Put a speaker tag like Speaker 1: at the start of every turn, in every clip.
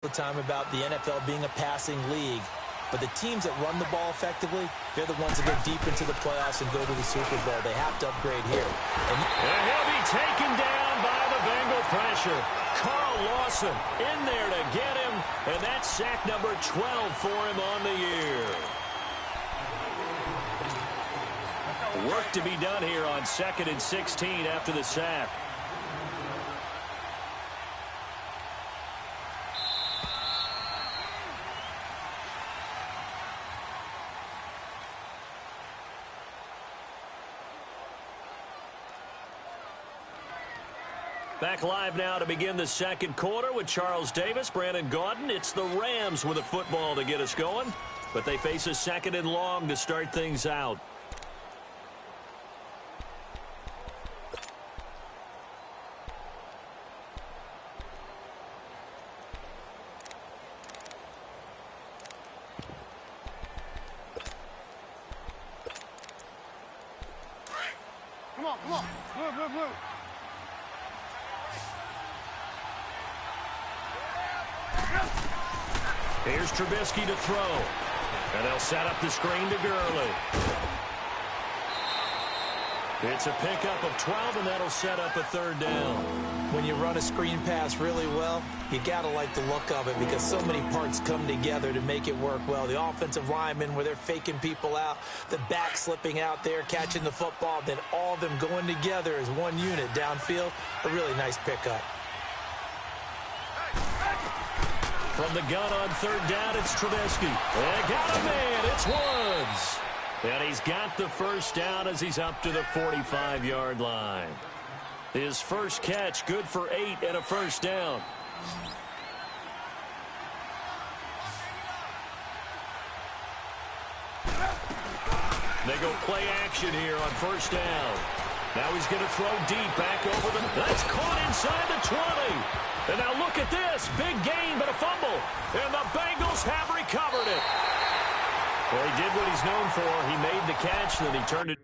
Speaker 1: The time about the NFL being a passing league, but the teams that run the ball effectively, they're the ones that go deep into the playoffs and go to the Super Bowl. They have to upgrade here.
Speaker 2: And he'll be taken down by the Bengal pressure. Carl Lawson in there to get him, and that's sack number 12 for him on the year. Work to be done here on 2nd and 16 after the sack. Back live now to begin the second quarter with Charles Davis, Brandon Gaudin. It's the Rams with a football to get us going, but they face a 2nd and long to start things out.
Speaker 3: Come on. Move.
Speaker 2: Here's Trubisky to throw. And they'll set up the screen to Gurley. It's a pickup of 12, and that'll set up a 3rd down.
Speaker 1: When you run a screen pass really well, you got to like the look of it because so many parts come together to make it work well. The offensive linemen, where they're faking people out, the back slipping out there, catching the football, then all of them going together as one unit downfield. A really nice pickup.
Speaker 2: From the gun on 3rd down, it's Trubisky. They got a man. It's Woods. And he's got the 1st down as he's up to the 45-yard line. His first catch, good for 8 and a 1st down. They go play action here on 1st down. Now he's going to throw deep back over them. That's caught inside the 20. And now look at this. Big gain, but a fumble. And the Bengals have recovered it. Well, he did what he's known for. He made the catch, then he turned it.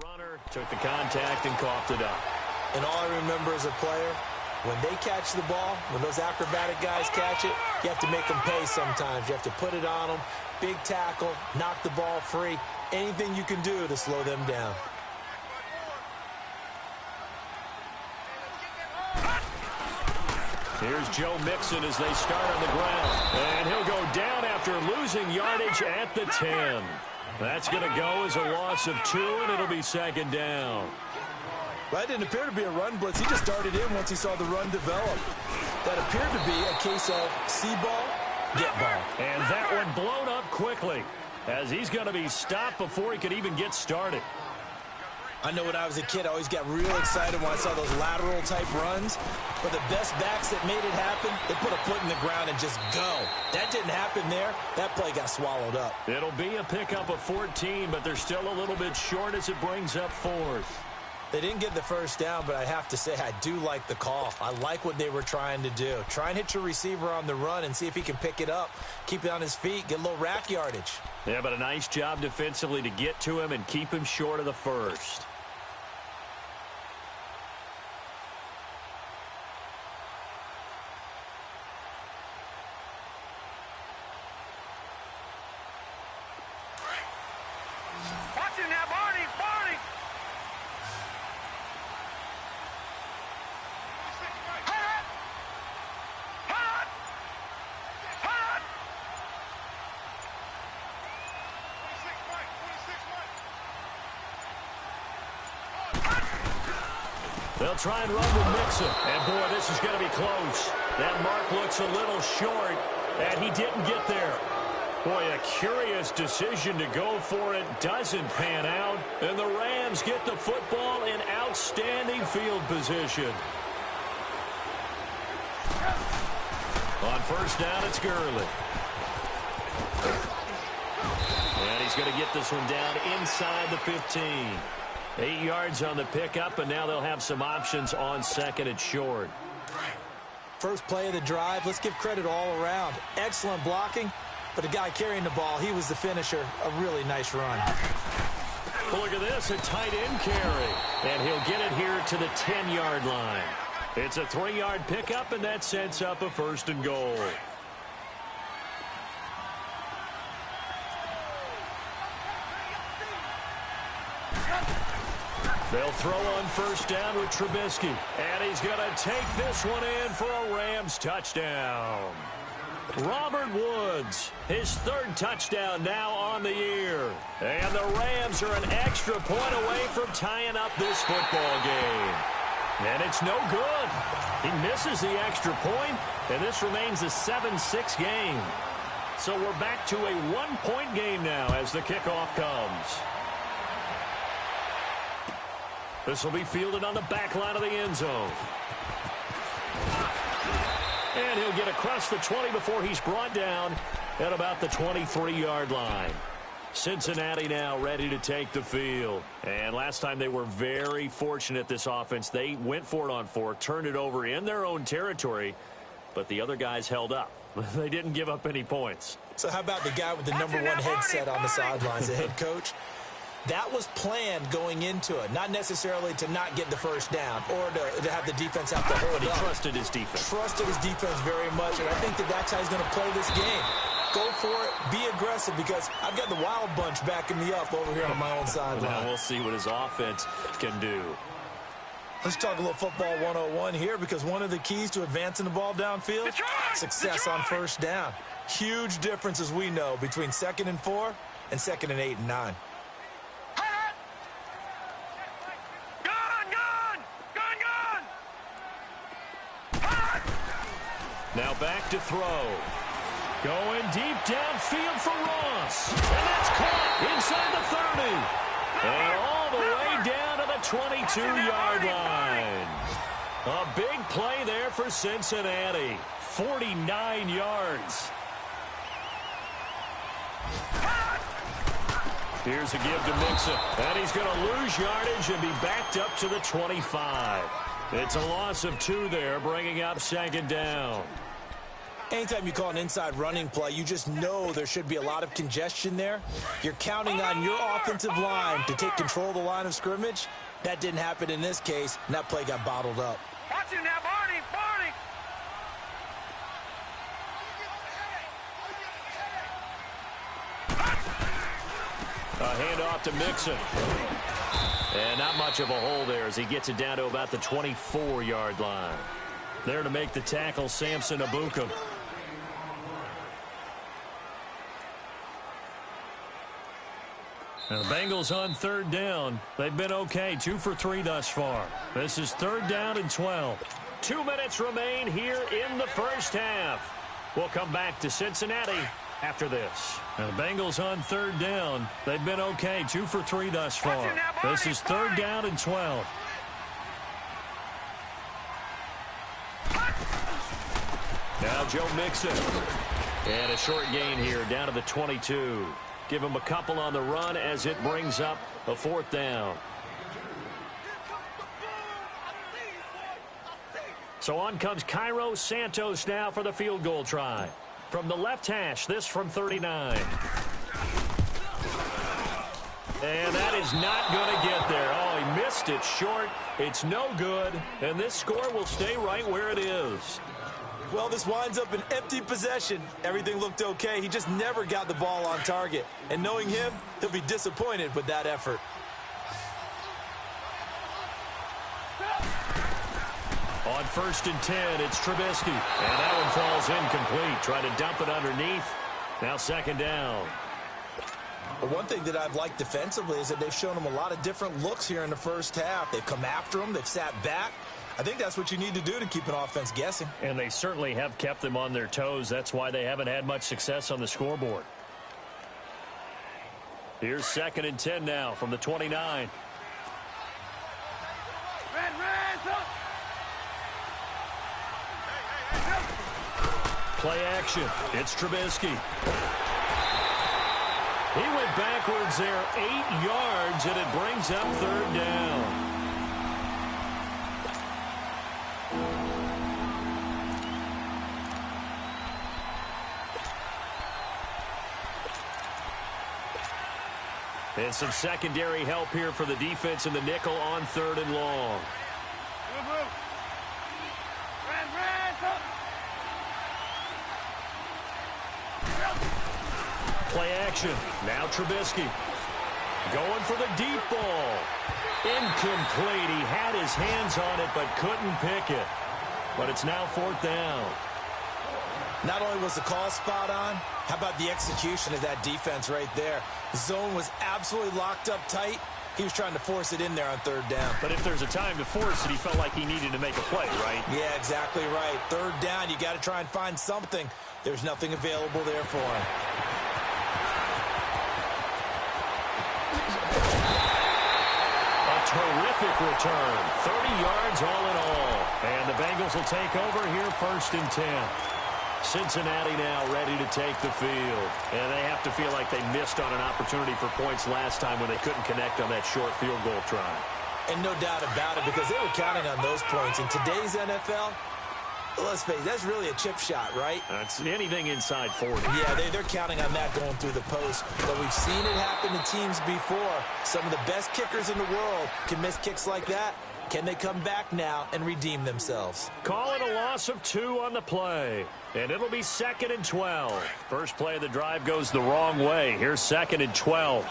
Speaker 2: Runner took the contact and coughed it up.
Speaker 1: And all I remember as a player, when they catch the ball, when those acrobatic guys catch it, you have to make them pay sometimes. You have to put it on them, big tackle, knock the ball free. Anything you can do to slow them down.
Speaker 2: Here's Joe Mixon as they start on the ground. And he'll go down after losing yardage at the 10. That's going to go as a loss of 2, and it'll be 2nd down.
Speaker 1: That didn't appear to be a run blitz. He just darted in once he saw the run develop. That appeared to be a case of see ball, get ball.
Speaker 2: And that one blown up quickly as he's going to be stopped before he could even get started.
Speaker 1: I know when I was a kid, I always got real excited when I saw those lateral-type runs. But the best backs that made it happen, they put a foot in the ground and just go. That didn't happen there. That play got swallowed up.
Speaker 2: It'll be a pickup of 14, but they're still a little bit short as it brings up 4th.
Speaker 1: They didn't get the 1st down, but I have to say I do like the call. I like what they were trying to do. Try and hit your receiver on the run and see if he can pick it up. Keep it on his feet, get a little rack yardage.
Speaker 2: Yeah, but a nice job defensively to get to him and keep him short of the 1st.
Speaker 3: Watch it now, Barney!
Speaker 2: They'll try and run with Mixon. And, boy, this is going to be close. That mark looks a little short, and he didn't get there. Boy, a curious decision to go for it. Doesn't pan out. And the Rams get the football in outstanding field position. On 1st down, it's Gurley. And he's going to get this one down inside the 15. 8 yards on the pickup, and now they'll have some options on 2nd and short.
Speaker 1: First play of the drive, let's give credit all around. Excellent blocking, but the guy carrying the ball, he was the finisher. A really nice run.
Speaker 2: Well, look at this, a tight end carry. And he'll get it here to the 10-yard line. It's a 3-yard pickup, and that sets up a 1st and goal. They'll throw on 1st down with Trubisky. And he's going to take this one in for a Rams touchdown. Robert Woods, his 3rd touchdown now on the year. And the Rams are an extra point away from tying up this football game. And it's no good. He misses the extra point, and this remains a 7-6 game. So we're back to a 1-point game now as the kickoff comes. This will be fielded on the back line of the end zone. And he'll get across the 20 before he's brought down at about the 23-yard line. Cincinnati now ready to take the field. And last time they were very fortunate, this offense. They went for it on 4, turned it over in their own territory, but the other guys held up. They didn't give up any points.
Speaker 1: So how about the guy with the number 1 headset on the sidelines, the head coach? That was planned going into it, not necessarily to not get the 1st down or to have the defense have to hold up.
Speaker 2: He trusted his defense.
Speaker 1: Trusted his defense very much, and I think that's how he's going to play this game. Go for it, be aggressive, because I've got the wild bunch backing me up over here on my own sideline.
Speaker 2: Now we'll see what his offense can do.
Speaker 1: Let's talk a little football 101 here, because one of the keys to advancing the ball downfield, success on 1st down. Huge difference, as we know, between 2nd and 4 and 2nd and 8 and 9.
Speaker 2: Now back to throw. Going deep downfield for Ross. And that's caught inside the 30. And all the way down to the 22-yard line. A big play there for Cincinnati. 49 yards. Here's a give to Mixon. And he's going to lose yardage and be backed up to the 25. It's a loss of 2 there, bringing up 2nd down.
Speaker 1: Anytime you call an inside running play, you just know there should be a lot of congestion there. You're counting on your offensive line to take control of the line of scrimmage. That didn't happen in this case, and that play got bottled up.
Speaker 3: Watch him now, Barney! Barney!
Speaker 2: A handoff to Mixon. And not much of a hole there as he gets it down to about the 24-yard line. There to make the tackle, Samson Abuka. Now the Bengals on 3rd down. They've been okay, 2 for 3 thus far. This is 3rd down and 12. 2 minutes remain here in the 1st half. We'll come back to Cincinnati after this. Now the Bengals on 3rd down. They've been okay, 2 for 3 thus far. This is 3rd down and 12. Now Joe Mixon. And a short gain here down to the 22. Give him a couple on the run as it brings up a 4th down. So on comes Cairo Santos now for the field goal try. From the left hash, this from 39. And that is not going to get there. Oh, he missed it short. It's no good. And this score will stay right where it is.
Speaker 1: Well, this winds up an empty possession. Everything looked okay. He just never got the ball on target. And knowing him, he'll be disappointed with that effort.
Speaker 2: On 1st and 10, it's Trubisky. And that one falls incomplete. Try to dump it underneath. Now 2nd down.
Speaker 1: Well, one thing that I've liked defensively is that they've shown him a lot of different looks here in the 1st half. They've come after him. They've sat back. I think that's what you need to do to keep an offense guessing.
Speaker 2: And they certainly have kept them on their toes. That's why they haven't had much success on the scoreboard. Here's 2nd and 10 now from the 29. Play action. It's Trubisky. He went backwards there 8 yards, and it brings up 3rd down. And some secondary help here for the defense in the nickel on 3rd and long. Play action. Now Trubisky. Going for the deep ball. Incomplete. He had his hands on it but couldn't pick it. But it's now 4th down.
Speaker 1: Not only was the call spot on, how about the execution of that defense right there? The zone was absolutely locked up tight. He was trying to force it in there on 3rd down.
Speaker 2: But if there's a time to force it, he felt like he needed to make a play, right?
Speaker 1: Yeah, exactly right. 3rd down, you got to try and find something. There's nothing available there for him.
Speaker 2: A terrific return. 30 yards all in all. And the Bengals will take over here 1st and 10. Cincinnati now ready to take the field. And they have to feel like they missed on an opportunity for points last time when they couldn't connect on that short field goal try.
Speaker 1: And no doubt about it, because they were counting on those points. In today's NFL, let's face it, that's really a chip shot, right?
Speaker 2: That's anything inside 40.
Speaker 1: Yeah, they're counting on that going through the post. But we've seen it happen to teams before. Some of the best kickers in the world can miss kicks like that. Can they come back now and redeem themselves?
Speaker 2: Calling a loss of 2 on the play. And it'll be 2nd and 12. First play of the drive goes the wrong way. Here's 2nd and 12.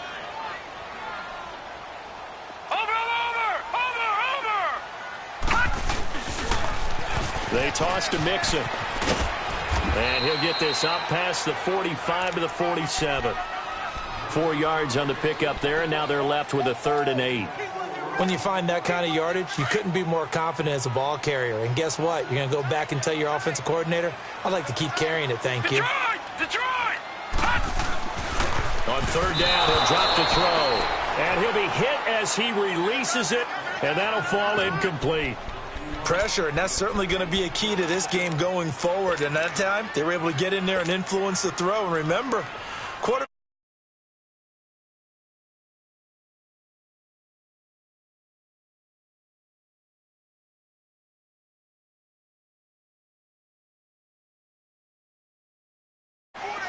Speaker 2: They toss to Mixon. And he'll get this up past the 45 to the 47. 4 yards on the pickup there, and now they're left with a 3rd and 8.
Speaker 1: When you find that kind of yardage, you couldn't be more confident as a ball carrier. And guess what? You're going to go back and tell your offensive coordinator, I'd like to keep carrying it, thank you.
Speaker 3: Detroit!
Speaker 2: On 3rd down, he'll drop to throw. And he'll be hit as he releases it, and that'll fall incomplete.
Speaker 1: Pressure, and that's certainly going to be a key to this game going forward. And that time, they were able to get in there and influence the throw. And remember, quarterback.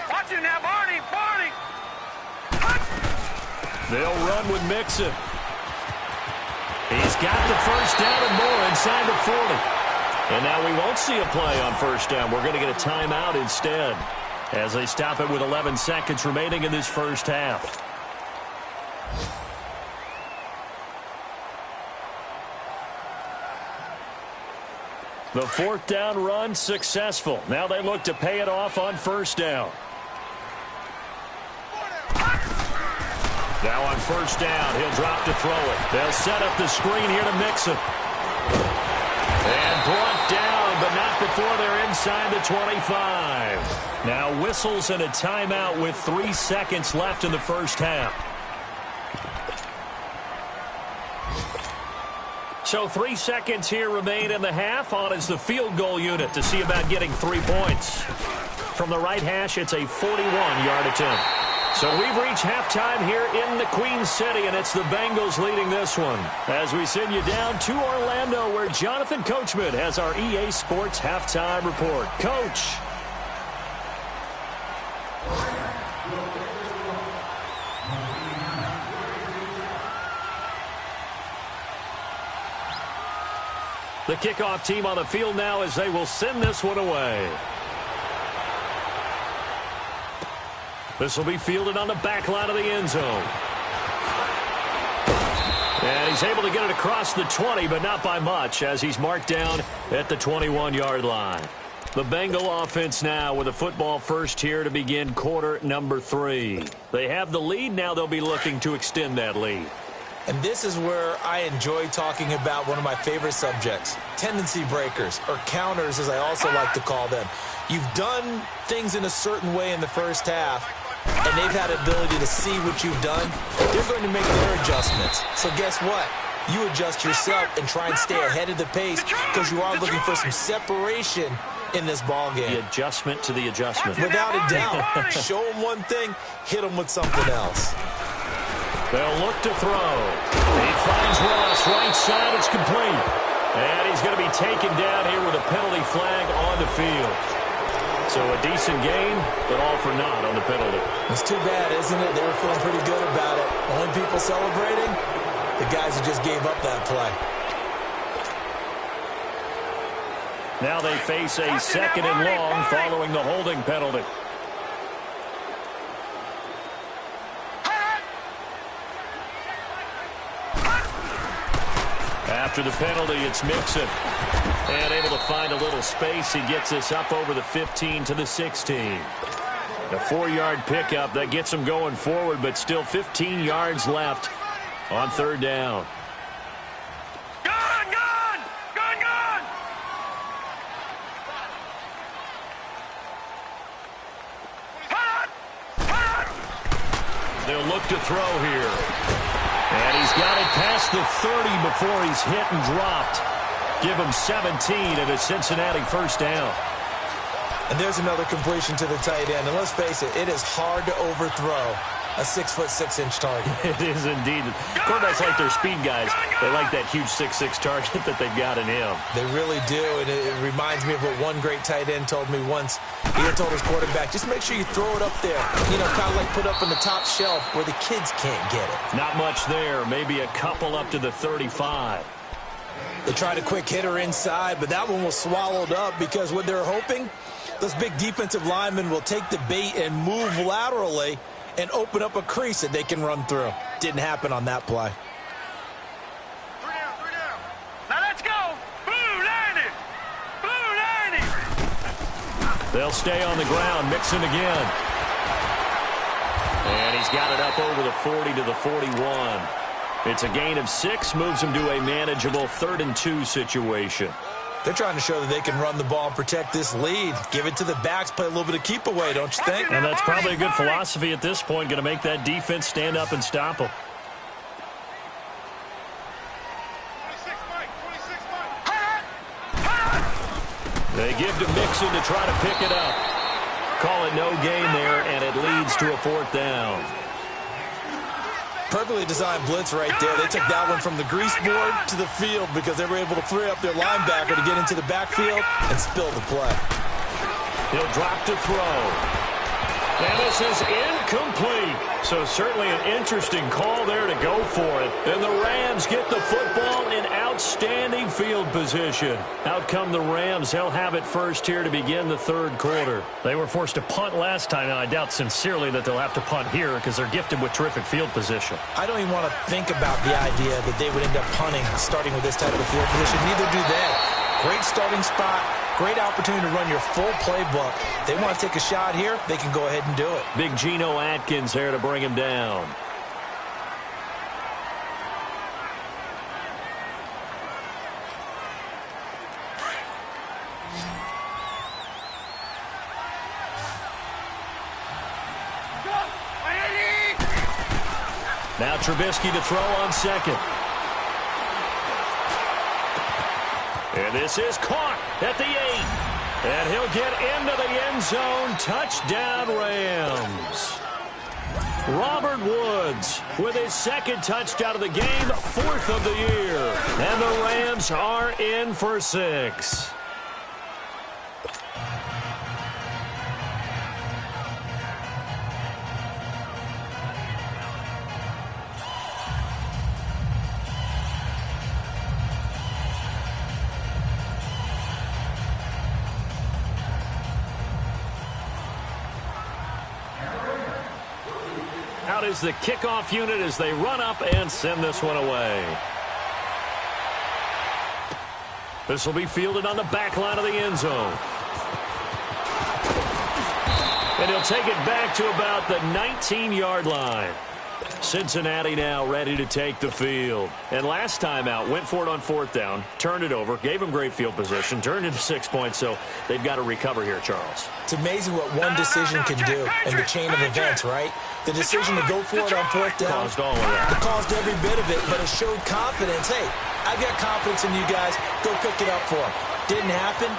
Speaker 3: Watch it now, Barney! Barney!
Speaker 2: They'll run with Mixon. He's got the 1st down and more inside the 40. And now we won't see a play on 1st down. We're going to get a timeout instead as they stop it with 11 seconds remaining in this 1st half. The 4th down run successful. Now they look to pay it off on 1st down. Now on 1st down, he'll drop to throw it. They'll set up the screen here to Mixon. And brought down, but not before they're inside the 25. Now whistles and a timeout with 3 seconds left in the 1st half. So 3 seconds here remain in the half. On is the field goal unit to see about getting 3 points. From the right hash, it's a 41-yard attempt. So we've reached halftime here in the Queen City, and it's the Bengals leading this one. As we send you down to Orlando, where Jonathan Coachman has our EA Sports halftime report. Coach. The kickoff team on the field now as they will send this one away. This will be fielded on the back line of the end zone. And he's able to get it across the 20, but not by much, as he's marked down at the 21-yard line. The Bengal offense now with a football first here to begin quarter number 3. They have the lead. Now they'll be looking to extend that lead.
Speaker 1: And this is where I enjoy talking about one of my favorite subjects, tendency breakers, or counters as I also like to call them. You've done things in a certain way in the first half, and they've had ability to see what you've done. They're going to make their adjustments. So guess what? You adjust yourself and try and stay ahead of the pace because you are looking for some separation in this ball game.
Speaker 2: The adjustment to the adjustment.
Speaker 1: Without a doubt. Show them one thing, hit them with something else.
Speaker 2: They'll look to throw. He finds Ross right side. It's complete. And he's going to be taken down here with a penalty flag on the field. So a decent game, but all for naught on the penalty.
Speaker 1: It's too bad, isn't it? They were feeling pretty good about it. Only people celebrating, the guys who just gave up that play.
Speaker 2: Now they face a second and long following the holding penalty. After the penalty, it's Mixon. And able to find a little space. He gets us up over the 15 to the 16. A 4-yard pickup that gets him going forward, but still 15 yards left on third down. They'll look to throw here. And he's got it past the 30 before he's hit and dropped. Give him 17 and a Cincinnati first down.
Speaker 1: And there's another completion to the tight end. And let's face it, it is hard to overthrow a 6'6" target.
Speaker 2: It is indeed. Quarterbacks like their speed guys. They like that huge 6'6" target that they've got in him.
Speaker 1: They really do, and it reminds me of what one great tight end told me once. He had told his quarterback, just make sure you throw it up there. You know, kind of like put up on the top shelf where the kids can't get it.
Speaker 2: Not much there. Maybe a couple up to the 35.
Speaker 1: They tried a quick hitter inside, but that one was swallowed up because what they're hoping, those big defensive linemen will take the bait and move laterally and open up a crease that they can run through. Didn't happen on that play.
Speaker 3: Three down. Now let's go. Blue 90. Blue 90.
Speaker 2: They'll stay on the ground. Mixon again. And he's got it up over the 40 to the 41. It's a gain of 6, moves him to a manageable 3rd and 2 situation.
Speaker 1: They're trying to show that they can run the ball and protect this lead. Give it to the backs, play a little bit of keep away, don't you think?
Speaker 2: And that's probably a good philosophy at this point, going to make that defense stand up and stop them.
Speaker 3: 26, Mike.
Speaker 2: They give to Mixon to try to pick it up. Call it no gain there, and it leads to a 4th down.
Speaker 1: Perfectly designed blitz right there. They took that one from the grease board to the field because they were able to free up their linebacker to get into the backfield and spill the play.
Speaker 2: He'll drop to throw. And this is incomplete. So certainly an interesting call there to go for it. And the Rams get the football in outstanding field position. Out come the Rams. They'll have it first here to begin the 3rd quarter. They were forced to punt last time, and I doubt sincerely that they'll have to punt here because they're gifted with terrific field position.
Speaker 1: I don't even want to think about the idea that they would end up punting starting with this type of field position. Neither do they. Great starting spot. Great opportunity to run your full playbook. They want to take a shot here, they can go ahead and do it.
Speaker 2: Big Geno Atkins there to bring him down. Now Trubisky to throw on second. And this is caught at the 8. And he'll get into the end zone. Touchdown, Rams. Robert Woods with his 2nd touchdown of the game, 4th of the year. And the Rams are in for 6. Out is the kickoff unit as they run up and send this one away. This will be fielded on the back line of the end zone. And he'll take it back to about the 19-yard line. Cincinnati now ready to take the field. And last time out, went for it on 4th down, turned it over, gave them great field position, turned into 6 points, so they've got to recover here, Charles.
Speaker 1: It's amazing what one decision can do in the chain of events, right? The decision to go for it on 4th down
Speaker 2: caused all of that.
Speaker 1: It caused every bit of it, but it showed confidence. Hey, I've got confidence in you guys. Go pick it up for them. Didn't happen.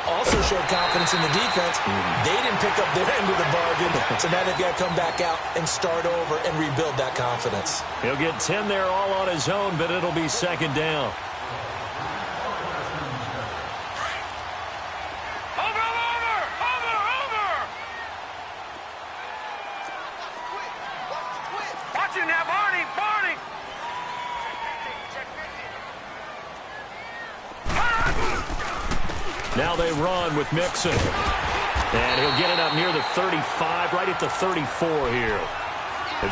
Speaker 1: Also showed confidence in the defense. They didn't pick up their end of the bargain, so now they've got to come back out and start over and rebuild that confidence.
Speaker 2: He'll get 10 there all on his own, but it'll be 2nd down.
Speaker 3: Over.
Speaker 2: Now they run with Mixon. And he'll get it up near the 35, right at the 34 here.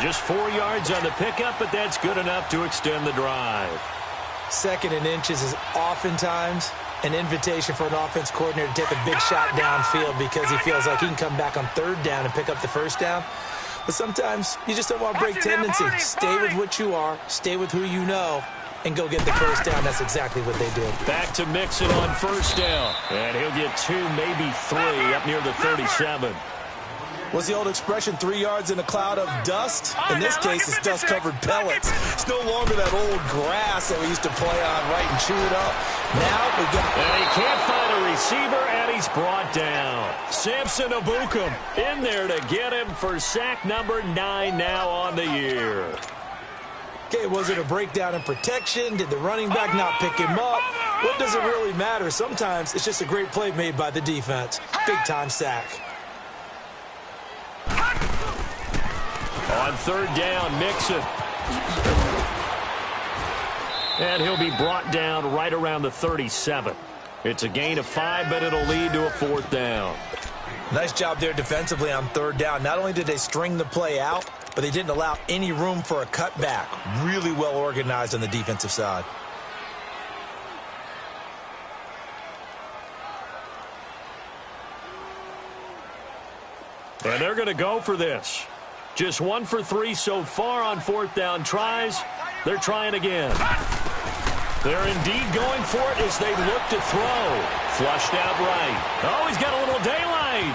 Speaker 2: Just 4 yards on the pickup, but that's good enough to extend the drive.
Speaker 1: 2nd and inches is oftentimes an invitation for an offense coordinator to take a big shot downfield because he feels like he can come back on 3rd down and pick up the 1st down. But sometimes you just don't want to break tendency. Stay with what you are, stay with who you know, and go get the 1st down. That's exactly what they did.
Speaker 2: Back to Mixon on 1st down. And he'll get 2, maybe 3 up near the 37.
Speaker 1: What's the old expression, 3 yards in a cloud of dust? In this case, it's dust-covered pellets. It's no longer that old grass that we used to play on, right, and chew it up. Now we got...
Speaker 2: And he can't find a receiver, and he's brought down. Samson Abukum in there to get him for sack number 9 now on the year.
Speaker 1: Okay, was it a breakdown in protection? Did the running back not pick him up? What does it really matter? Sometimes it's just a great play made by the defense. Big-time sack.
Speaker 2: On 3rd down, Mixon. And he'll be brought down right around the 37. It's a gain of 5, but it'll lead to a 4th down.
Speaker 1: Nice job there defensively on 3rd down. Not only did they string the play out, but they didn't allow any room for a cutback. Really well organized on the defensive side.
Speaker 2: And they're going to go for this. Just 1 for 3 so far on 4th down tries. They're trying again. They're indeed going for it as they look to throw. Flushed out right. Oh, he's got a little daylight.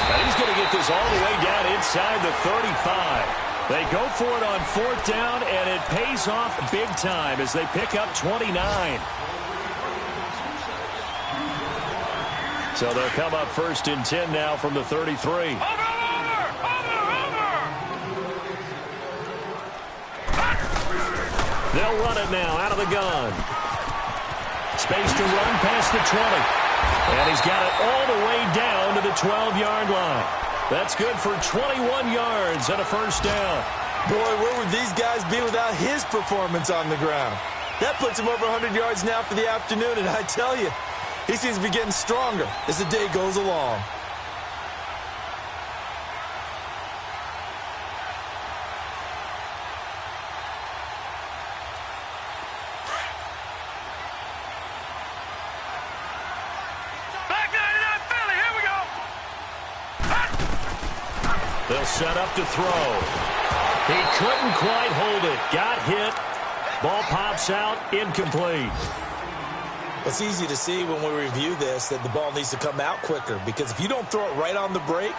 Speaker 2: And he's going to get this all the way down inside the 35. They go for it on 4th down, and it pays off big time as they pick up 29. So they'll come up 1st and 10 now from the 33. They'll run it now out of the gun. Space to run past the 20. And he's got it all the way down to the 12-yard line. That's good for 21 yards and a 1st down.
Speaker 1: Boy, where would these guys be without his performance on the ground? That puts him over 100 yards now for the afternoon, and I tell you, he seems to be getting stronger as the day goes along.
Speaker 3: Back 99 Philly, here we go.
Speaker 2: They'll set up to throw. He couldn't quite hold it. Got hit. Ball pops out, incomplete.
Speaker 1: It's easy to see when we review this that the ball needs to come out quicker, because if you don't throw it right on the break,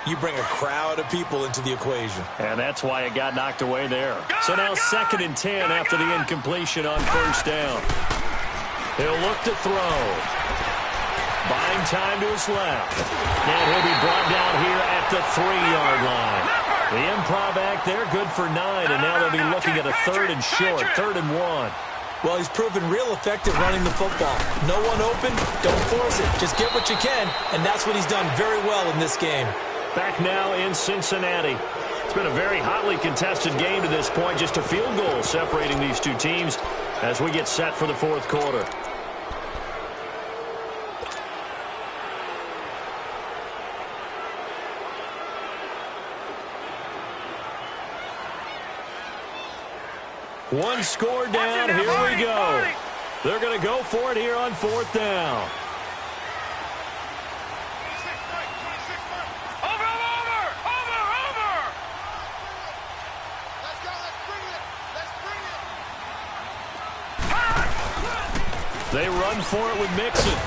Speaker 1: you bring a crowd of people into the equation.
Speaker 2: And that's why it got knocked away there. So now 2nd and 10 after the incompletion on 1st down. He'll look to throw. Buying time to his left. And he'll be brought down here at the 3-yard line. The improv act there, good for 9, and now they'll be looking at a 3rd and short, 3rd and 1.
Speaker 1: Well, he's proven real effective running the football. No one open, don't force it. Just get what you can, and that's what he's done very well in this game.
Speaker 2: Back now in Cincinnati. It's been a very hotly contested game to this point. Just a field goal separating these two teams as we get set for the 4th quarter. One score down, here we go. They're going to go for it here on 4th down.
Speaker 3: Over. Let's go, let's bring it.
Speaker 2: They run for it with Mixon.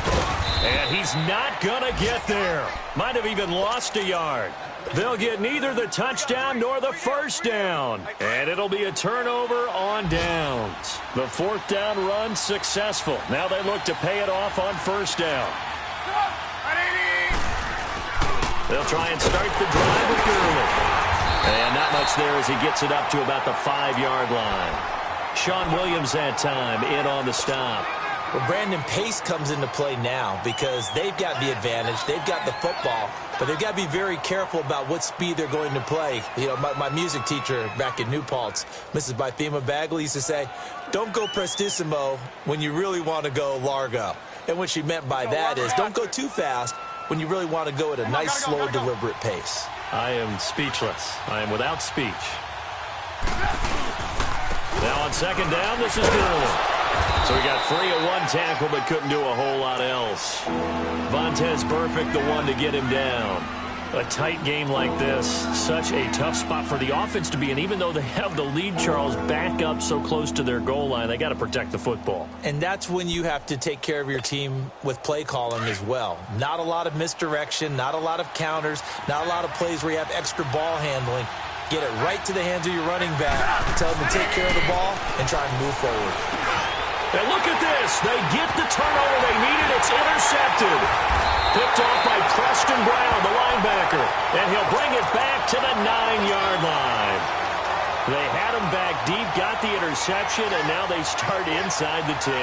Speaker 2: And he's not going to get there. Might have even lost a yard. They'll get neither the touchdown nor the 1st down. And it'll be a turnover on downs. The 4th down run successful. Now they look to pay it off on 1st down. They'll try and start the drive with Gurley. And not much there as he gets it up to about the 5-yard line. Sean Williams that time in on the stop.
Speaker 1: Well, Brandon, pace comes into play now because they've got the advantage. They've got the football, but they've got to be very careful about what speed they're going to play. You know, my music teacher back in New Paltz, Mrs. Bythema Bagley, used to say, don't go prestissimo when you really want to go largo. And what she meant by that is don't go too fast when you really want to go at a nice, slow, deliberate pace.
Speaker 2: I am speechless. I am without speech. Now on second down, this is good. So he got free of one tackle but couldn't do a whole lot else. Vontez Burfict, the one to get him down. A tight game like this, such a tough spot for the offense to be in. Even though they have the lead, Charles, back up so close to their goal line, they got to protect the football.
Speaker 1: And that's when you have to take care of your team with play calling as well. Not a lot of misdirection, not a lot of counters, not a lot of plays where you have extra ball handling. Get it right to the hands of your running back, tell them to take care of the ball, and try and move forward.
Speaker 2: And look at this. They get the turnover they needed. It's intercepted. Picked off by Preston Brown, the linebacker. And he'll bring it back to the 9-yard line. They had him back deep, got the interception, and now they start inside the 10.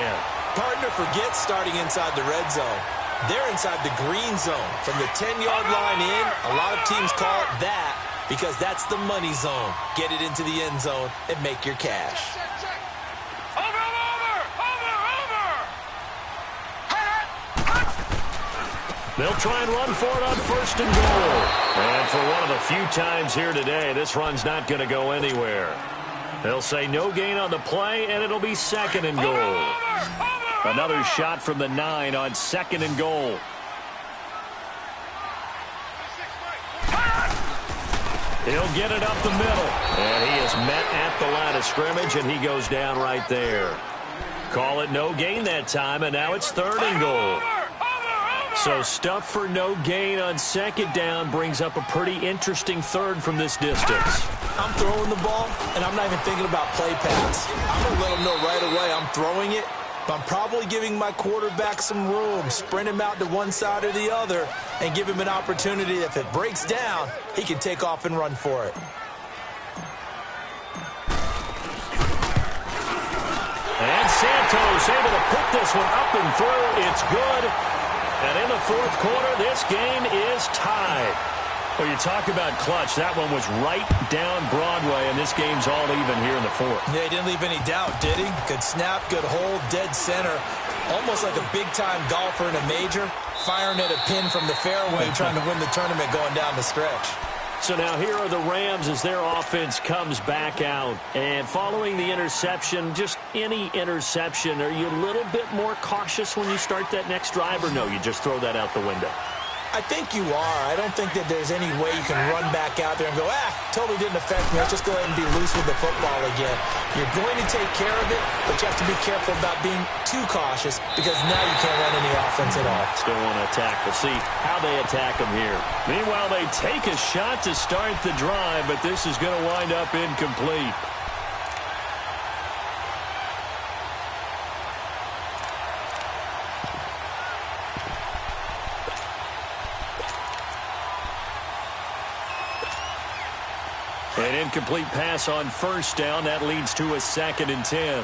Speaker 1: Partner forgets starting inside the red zone. They're inside the green zone. From the 10-yard line in, a lot of teams call it that because that's the money zone. Get it into the end zone and make your cash.
Speaker 2: They'll try and run for it on first and goal. And for one of the few times here today, this run's not going to go anywhere. They'll say no gain on the play, and it'll be second and goal. Another shot from the 9 on second and goal. He'll get it up the middle. And he is met at the line of scrimmage, and he goes down right there. Call it no gain that time, and now it's third and goal. So stuff for no gain on second down brings up a pretty interesting third from this distance.
Speaker 1: I'm throwing the ball, and I'm not even thinking about play pass. I'm going to let them know right away I'm throwing it, but I'm probably giving my quarterback some room, sprint him out to one side or the other, and give him an opportunity. If it breaks down, he can take off and run for it.
Speaker 2: And Santos able to put this one up and through. It's good. And in the fourth quarter, this game is tied. Well, you talk about clutch. That one was right down Broadway, and this game's all even here in the fourth.
Speaker 1: Yeah, he didn't leave any doubt, did he? Good snap, good hold, dead center. Almost like a big-time golfer in a major, firing at a pin from the fairway, trying to win the tournament going down the stretch.
Speaker 2: So now here are the Rams as their offense comes back out. And following the interception, just any interception, are you a little bit more cautious when you start that next drive, or no, you just throw that out the window?
Speaker 1: I think you are. I don't think that there's any way you can run back out there and go, totally didn't affect me. Let's just go ahead and be loose with the football again. You're going to take care of it, but you have to be careful about being too cautious because now you can't run any offense at all.
Speaker 2: Still want to attack. We'll see how they attack them here. Meanwhile, they take a shot to start the drive, but this is going to wind up incomplete. An incomplete pass on first down. That leads to a 2nd and 10.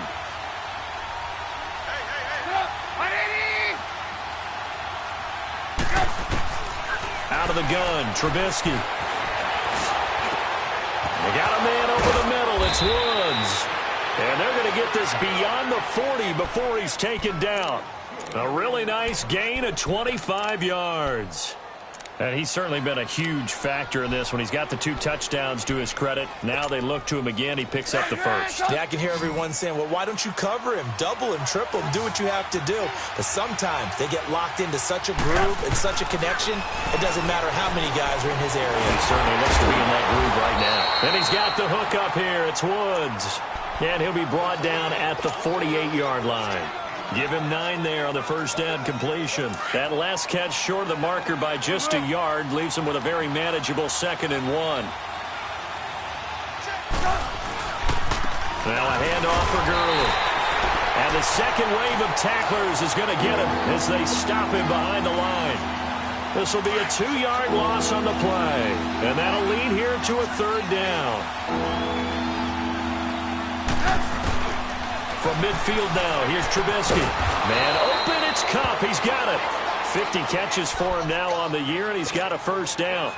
Speaker 2: Out of the gun, Trubisky. They got a man over the middle. It's Woods. And they're going to get this beyond the 40 before he's taken down. A really nice gain of 25 yards. And he's certainly been a huge factor in this when he's got the 2 touchdowns to his credit. Now they look to him again. He picks up the first.
Speaker 1: Yeah, I can hear everyone saying, well, why don't you cover him? Double him, triple him, do what you have to do. But sometimes they get locked into such a groove and such a connection, it doesn't matter how many guys are in his area.
Speaker 2: He certainly looks to be in that groove right now. And he's got the hook up here. It's Woods. And he'll be brought down at the 48-yard line. Give him 9 there on the first down completion. That last catch short of the marker by just a yard leaves him with a very manageable 2nd and 1. Now a handoff for Gurley. And the second wave of tacklers is going to get him as they stop him behind the line. This will be a 2-yard loss on the play. And that'll lead here to a 3rd down. From midfield now, here's Trubisky. Man open, it's Cup. He's got it. 50 catches for him now on the year, and he's got a first down.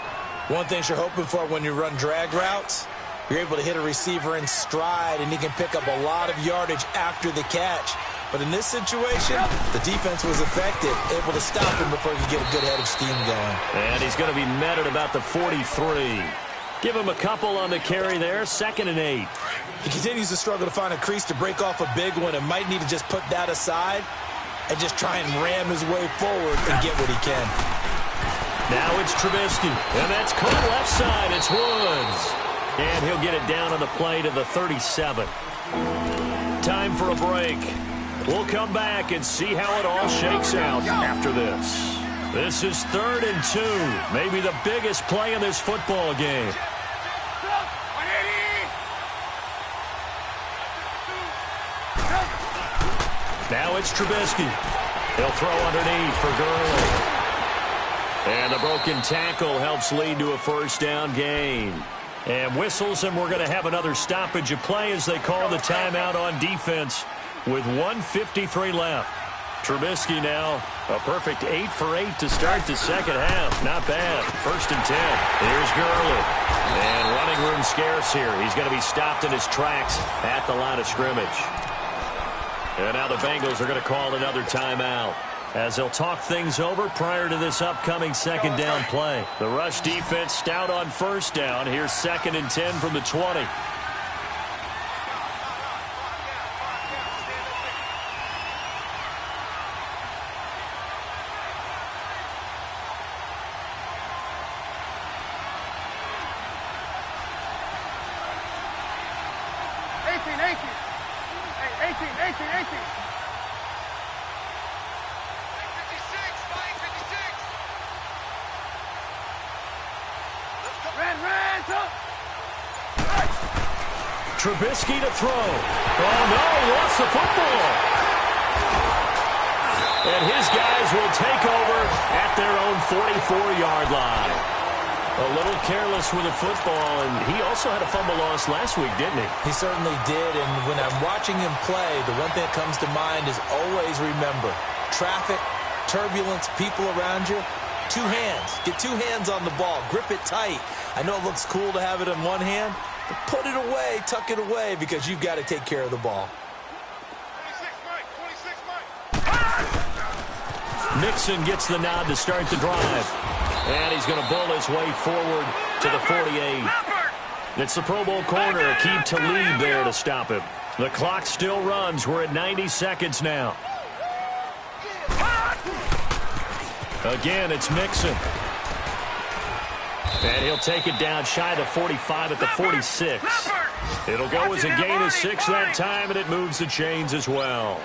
Speaker 1: One thing you're hoping for when you run drag routes, you're able to hit a receiver in stride, and he can pick up a lot of yardage after the catch. But in this situation, the defense was effective, able to stop him before he could get a good head of steam going.
Speaker 2: And he's going to be met at about the 43. Give him a couple on the carry there, 2nd and 8.
Speaker 1: He continues to struggle to find a crease to break off a big one and might need to just put that aside and just try and ram his way forward and get what he can.
Speaker 2: Now it's Trubisky, and that's caught left side. It's Woods. And he'll get it down on the play to the 37. Time for a break. We'll come back and see how it all shakes out after this. This is 3rd and 2, maybe the biggest play in this football game. Now it's Trubisky. He'll throw underneath for Gurley. And the broken tackle helps lead to a first down gain. And whistles, and we're going to have another stoppage of play as they call the timeout on defense with 1:53 left. Trubisky now, a perfect 8 for 8 to start the second half. Not bad. 1st and 10. Here's Gurley. And running room scarce here. He's going to be stopped in his tracks at the line of scrimmage. And now the Bengals are going to call another timeout as they'll talk things over prior to this upcoming 2nd down play. The rush defense stout on 1st down. Here's 2nd and 10 from the 20. Trubisky to throw. Oh, no, lost the football. And his guys will take over at their own 44-yard line. A little careless with the football, and he also had a fumble loss last week, didn't he?
Speaker 1: He certainly did, and when I'm watching him play, the one thing that comes to mind is always remember, traffic, turbulence, people around you, 2 hands. Get 2 hands on the ball. Grip it tight. I know it looks cool to have it in one hand, but put it away, tuck it away, because you've got to take care of the ball.
Speaker 3: 26, Mike.
Speaker 2: Mixon gets the nod to start the drive. And he's going to bull his way forward to the 48. It's the Pro Bowl corner, Aqib Talib there to stop him. The clock still runs. We're at 90 seconds now. Again, it's Mixon. And he'll take it down shy of the 45 at the 46. It'll go as a gain of 6 that time, and it moves the chains as well.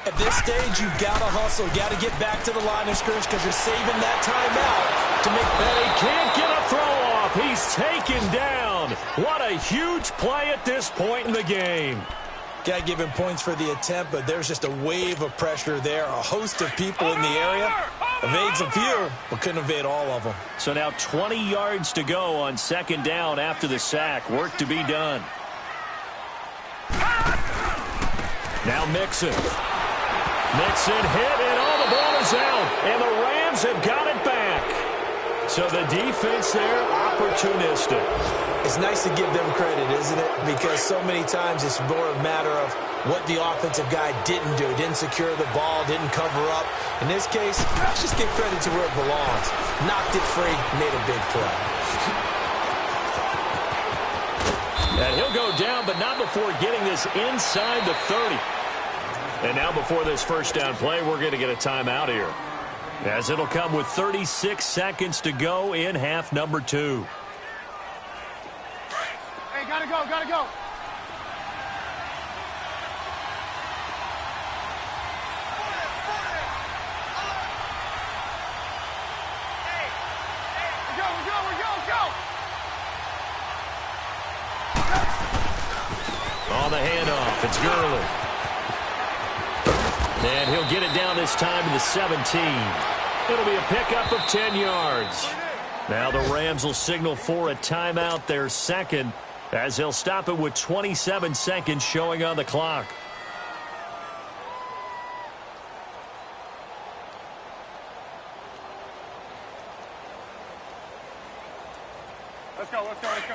Speaker 1: At this stage, you've got to hustle. You've got to get back to the line of scrimmage because you're saving that timeout to make
Speaker 2: better. He can't get a throw off. He's taken down. What a huge play at this point in the game.
Speaker 1: Got to give him points for the attempt, but there's just a wave of pressure there. A host of people in the area. Evades a few, but couldn't evade all of them.
Speaker 2: So now 20 yards to go on 2nd down after the sack. Work to be done. Now Mixon. Mixon hit, and all the ball is out. And the Rams have got it back. So the defense there, opportunistic.
Speaker 1: It's nice to give them credit, isn't it? Because so many times it's more a matter of what the offensive guy didn't do. Didn't secure the ball, didn't cover up. In this case, let's just give credit to where it belongs. Knocked it free, made a big play.
Speaker 2: And he'll go down, but not before getting this inside the 30. And now before this first down play, we're going to get a timeout here, as it'll come with 36 seconds to go in half number 2.
Speaker 3: Hey, gotta go, gotta go.
Speaker 2: On the handoff, it's Gurley. And he'll get it down this time to the 17. It'll be a pickup of 10 yards. Now the Rams will signal for a timeout, their second, as they'll stop it with 27 seconds showing on the clock.
Speaker 3: Let's go, let's go, let's go.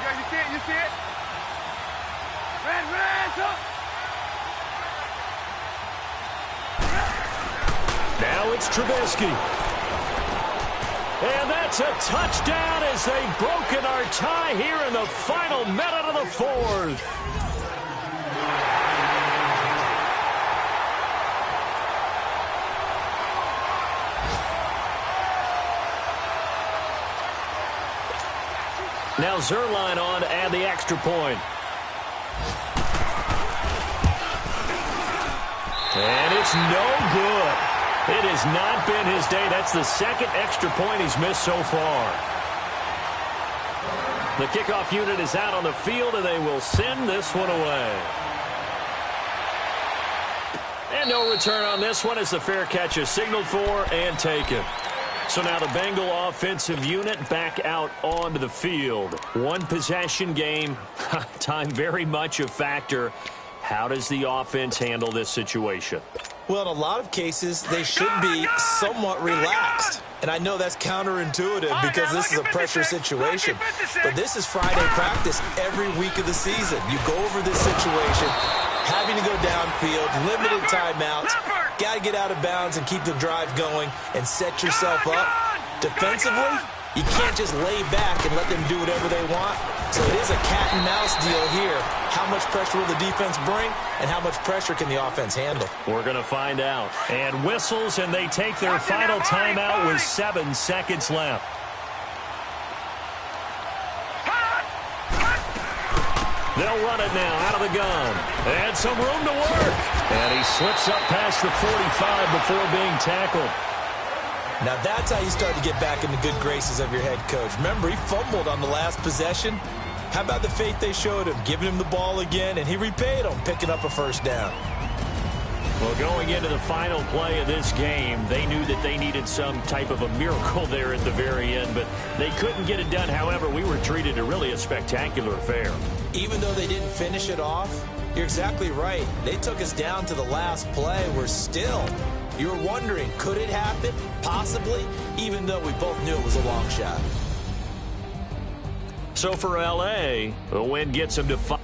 Speaker 3: You see it, you see it? Red, up!
Speaker 2: Now it's Trubisky. And that's a touchdown as they've broken our tie here in the final minute of the fourth. Now Zerline on to add the extra point. And it's no good. It has not been his day. That's the second extra point he's missed so far. The kickoff unit is out on the field, and they will send this one away. And no return on this one as the fair catch is signaled for and taken. So now the Bengal offensive unit back out onto the field. One possession game. Time very much a factor. How does the offense handle this situation?
Speaker 1: Well, in a lot of cases, they should be somewhat relaxed. And I know that's counterintuitive because this is a pressure situation. But this is Friday practice every week of the season. You go over this situation, having to go downfield, limited timeouts, got to get out of bounds and keep the drive going and set yourself up. Defensively, you can't just lay back and let them do whatever they want. So it is a cat and mouse deal here. How much pressure will the defense bring, and how much pressure can the offense handle?
Speaker 2: We're going to find out. And whistles, and they take their final timeout with 7 seconds left. They'll run it now out of the gun. And some room to work. And he slips up past the 45 before being tackled.
Speaker 1: Now that's how you start to get back in the good graces of your head coach. Remember, he fumbled on the last possession. How about the faith they showed him, giving him the ball again, and he repaid them, picking up a first down.
Speaker 2: Well, going into the final play of this game, they knew that they needed some type of a miracle there at the very end, but they couldn't get it done. However, we were treated to really a spectacular affair.
Speaker 1: Even though they didn't finish it off, you're exactly right. They took us down to the last play. We're still, you were wondering, could it happen? Possibly, even though we both knew it was a long shot.
Speaker 2: So for L.A., the win gets them to 5.